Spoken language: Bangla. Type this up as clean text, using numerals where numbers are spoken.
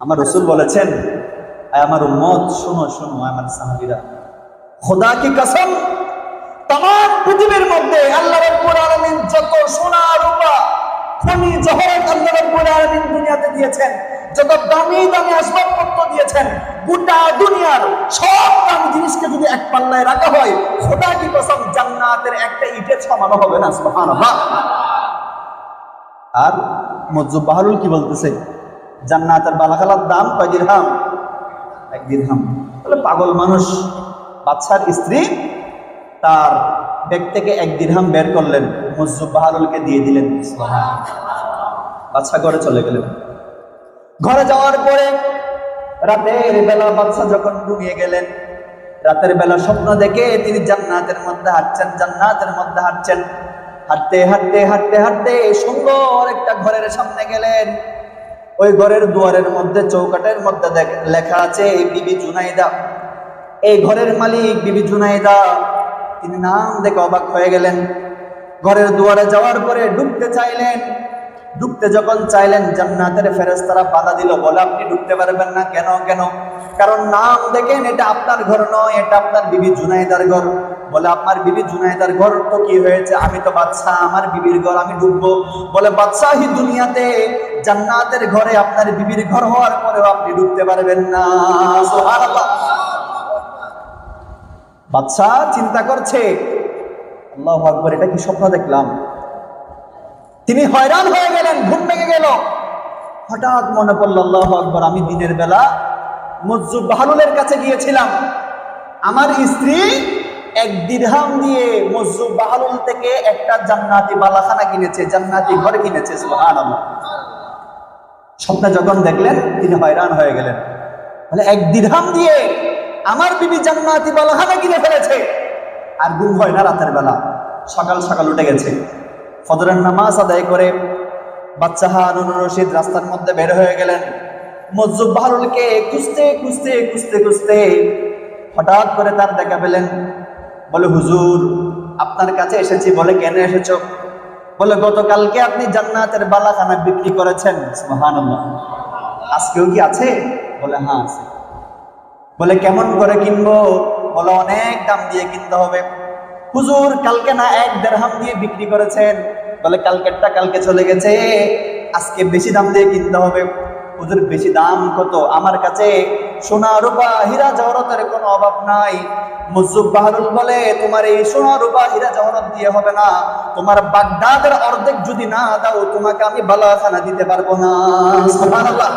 আমার রাসূল বলেছেন, আমার উম্মত শোনো শোনো, আমার সাহাবীরা, খোদা কি কসম, तमाम পৃথিবীর মধ্যে আল্লাহ রাব্বুল আলামিন যত সোনা রূপা খনি জহরত আল্লাহ রাব্বুল আলামিন দুনিয়াতে দিয়েছেন, যত দামি দামি আসবাবপত্র দিয়েছেন, গোটা দুনিয়ার সব দামি জিনিসকে যদি এক পাল্লায় রাখা হয়, খোদা কি কসম জান্নাতের একটা ইটের সমান হবে না। সুবহানাল্লাহ। আর মুজ্জুব বাহরুল কি বলতেছে, জান্নাতের বালাখালার দাম কয় দিরহাম? 1 দিরহাম। বলে পাগল মানুষ। বাদশার স্ত্রী তার ব্যাগ থেকে 1 দিরহাম বের করলেন, মুজ্জুব বাহরুলকে দিয়ে দিলেন। বাদশা ঘরে চলে গেলেন। ঘরে যাওয়ার পরে রাতের বেলা বাদশা যখন ঘুমিয়ে গেলেন, রাতের বেলা স্বপ্ন দেখে তিনি জান্নাতের মধ্যে হাঁটছেন, জান্নাতের মধ্যে হাঁটছেন। হাঁটতে হাঁটতে হাঁটতে হাঁটতে সুন্দর একটা ঘরের সামনে গেলেন। ওই ঘরের দুয়ারের মধ্যে চৌকাটের মধ্যে লেখা আছে বিবি জুনাইদা। এই ঘরের মালিক বিবি জুনাইদা। তিনি নাম দেখে অবাক হয়ে গেলেন। ঘরের দুয়ারে যাওয়ার পরে ঢুকতে চাইলেন। ঢুকতে যখন চাইলেন, জান্নাতের ফেরেশতারা বাধা দিল, বলে আপনি ঢুকতে পারবেন না। কেন? কেন? কারণ নাম দেখেন এটা আপনার ঘর নয়, এটা আপনার বিবি জুনাইদার ঘর। বলে আপনার বিবি জুনাইদার ঘর তো কি হয়েছে? আমি তো বাদশা, আমার বিবির ঘর আমি ঢুকবো। বলে বাদশাহী দুনিয়াতে জান্নাতের ঘরে আপনার বিবির ঘর হওয়ার পরেও আপনি ঢুকতে পারবেন না। সুবহানাল্লাহ। বাদশা চিন্তা করছে, আল্লাহু আকবার, এটা কি স্বপ্ন দেখলাম? তিনি হয়রান হয়ে গেলেন, ঘুম ভেঙে গেল। হঠাৎ মনে পড়ল, আল্লাহু আকবার, আমি দিনের বেলা মুজ্জুব বাহরুলের কাছে গিয়েছিলাম। আমার স্ত্রী 1 দিরহাম দিয়ে মুজ্জুব বাহরুল থেকে একটা জান্নাতি বালাখানা কিনেছে, জান্নাতি ঘর কিনেছে। সুবহানাল্লাহ। স্বপ্নে যখন দেখলেন তিনি হয়রান হয়ে গেলেন। বলে 1 দিরহাম দিয়ে আমার বিবি জান্নাতি বালাখানা কিনে ফেলেছে। আর ঘুম হয় না রাতের বেলা। সকাল সকাল উঠে গেছে, ফজরের নামাজ আদায় করে বাদশা হারুন রশিদ রাস্তার মধ্যে বের হয়ে গেলেন। মুজ্জুব বাহরুলকে খুঁজতে খুঁজতে খুঁজতে খুঁজতে হঠাৎ করে তার দেখা পেলেন। বলে হুজুর, আপনার কাছে এসেছি। বলে কেন এসেছো? বলে গতকালকে আপনি জান্নাতের বালাখানা বিক্রি করেছেন। সুবহানাল্লাহ। আজকেও কি আছে? বলে হ্যাঁ আছে। বলে কেমন করে কিনবো? বলে অনেক দাম দিয়ে কিনতে হবে। হুজুর, কালকে না 1 দিরহাম দিয়ে বিক্রি করেছেন। বলে কালকেরটা কালকে চলে গেছে, আজকে বেশি দাম দিয়ে কিনতে হবে। হুজুর, বেশি দাম কত? আমার কাছে সোনা রূপা হীরা জহরতের কোনো অভাব নাই। মুজ্জুব বাহরুল বলে, তোমার এই সোনা রূপা হীরা জহরত দিয়ে হবে না। তোমার বাগদাদের অর্ধেক যদি না দাও, তোমাকে আমি বালাখানা দিতে পারবো না। সুবহানাল্লাহ।